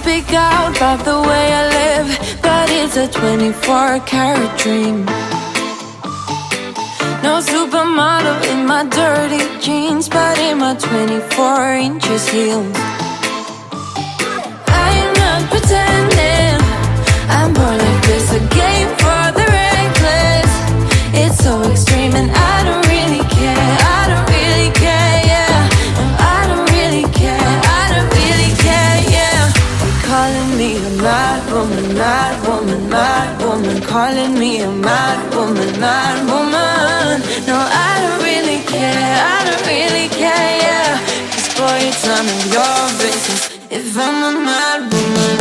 speak out about the way I live, but it's a 24-karat dream. No supermodel in my dirty jeans, but in my 24 inches heels. I am not pretending, I'm born like this, a game for the reckless. It's so extreme and I don't really care, I don't really care, yeah. No, I don't really care, I don't really care, yeah. They're calling me a mad woman, mad woman, mad woman. Calling me a mad woman, mad woman. No, I don't really care, I don't really care, yeah. 'Cause boy, it's none of your business if I'm a mad woman.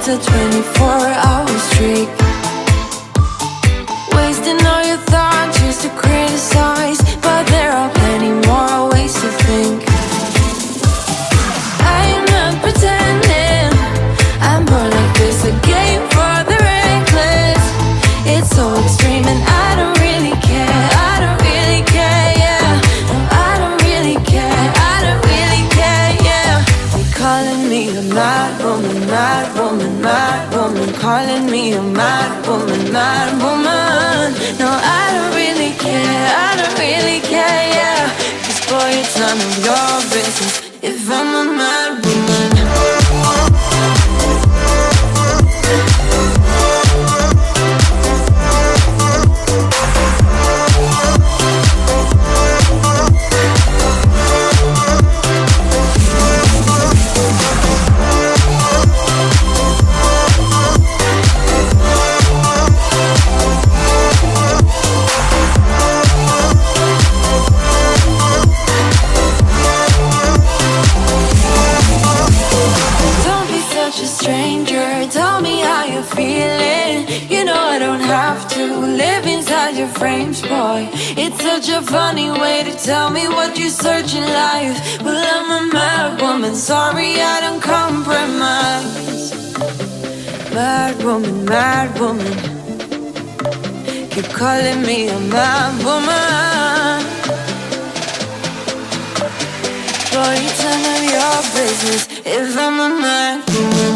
A 24-hour streak, wasting all your thoughts just to criticize, but there are plenty more ways to think. I am not pretending, I'm more like this, a game for the reckless. It's so extreme and I don't really care, I don't really care, yeah. No, I don't really care, I don't really care, yeah. They're calling me a mad woman, mad woman, mad woman. Calling me a mad woman, mad woman. No, I don't really care, I don't really care, yeah. 'Cause boy, it's none of your business if I'm a mad woman. Frames, boy, it's such a funny way to tell me what you search in life. Well, I'm a mad woman, sorry I don't compromise. Mad woman, mad woman. Keep calling me a mad woman. Boy, it's none of your business if I'm a mad woman.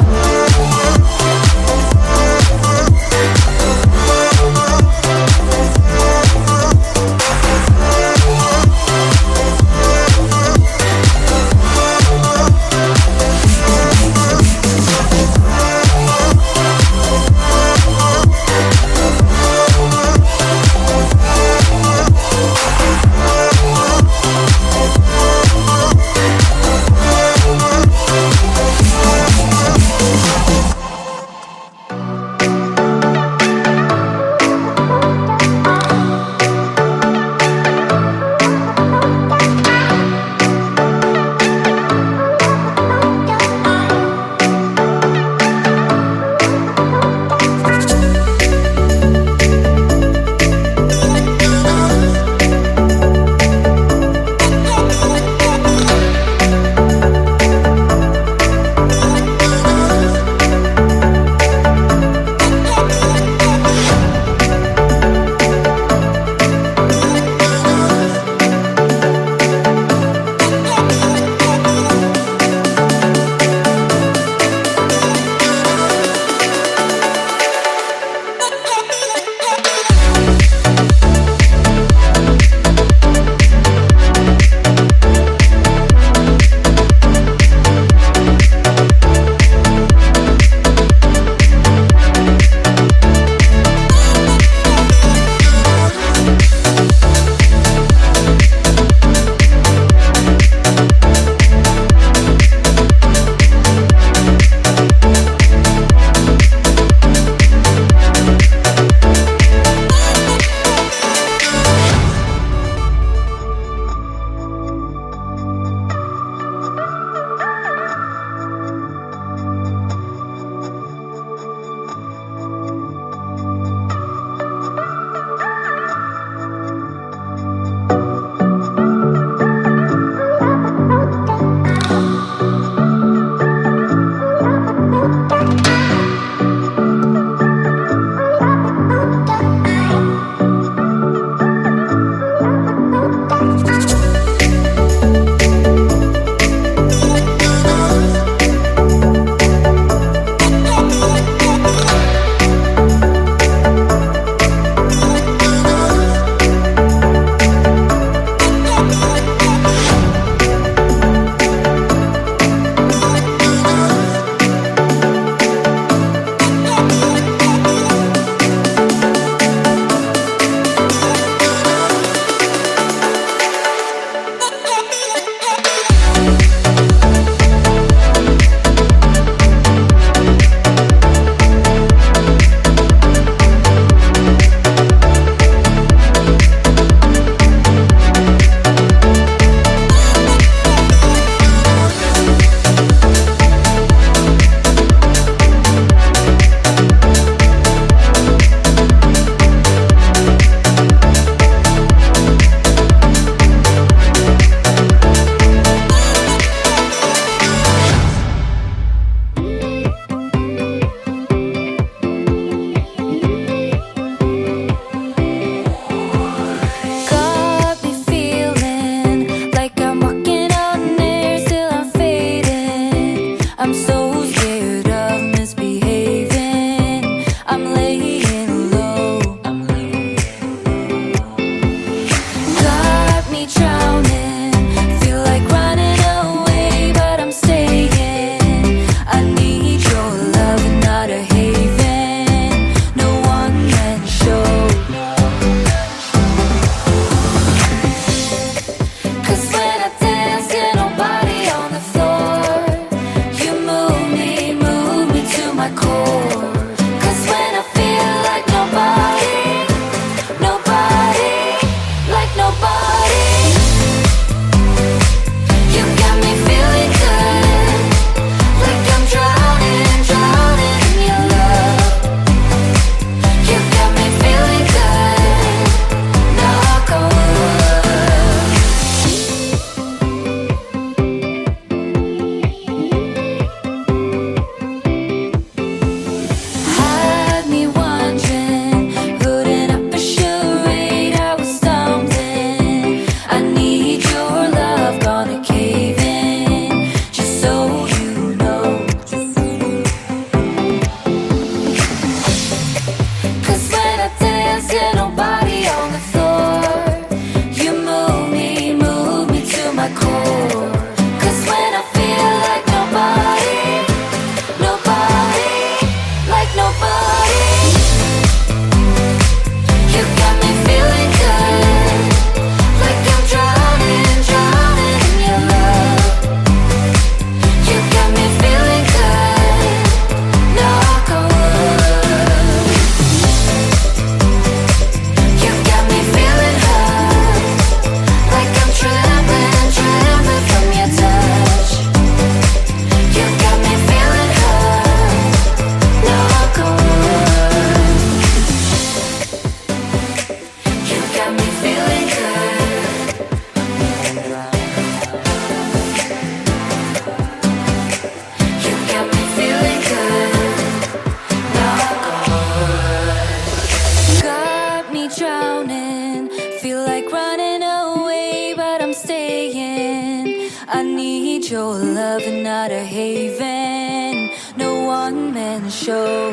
love and not a haven. No one-man show.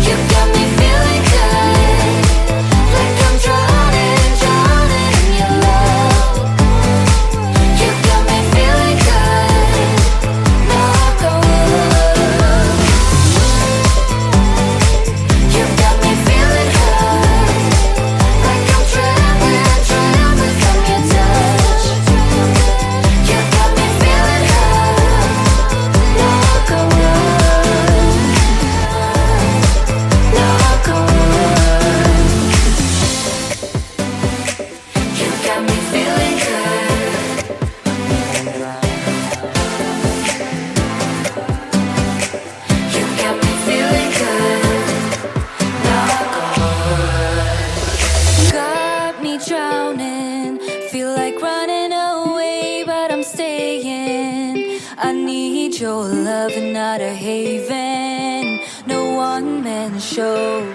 You got me feeling good, like I'm drowning, drowning in your love. You got me feeling good, knock on wood. You got me feeling good, like I'm trembling, trembling from your touch. You got me feeling good, knock on wood, knock on wood. You got me feeling good. You got me feeling good. Knock on wood. Got me drowning. Feel like running away, but I'm staying. I need your love and not a haven. No one-man show.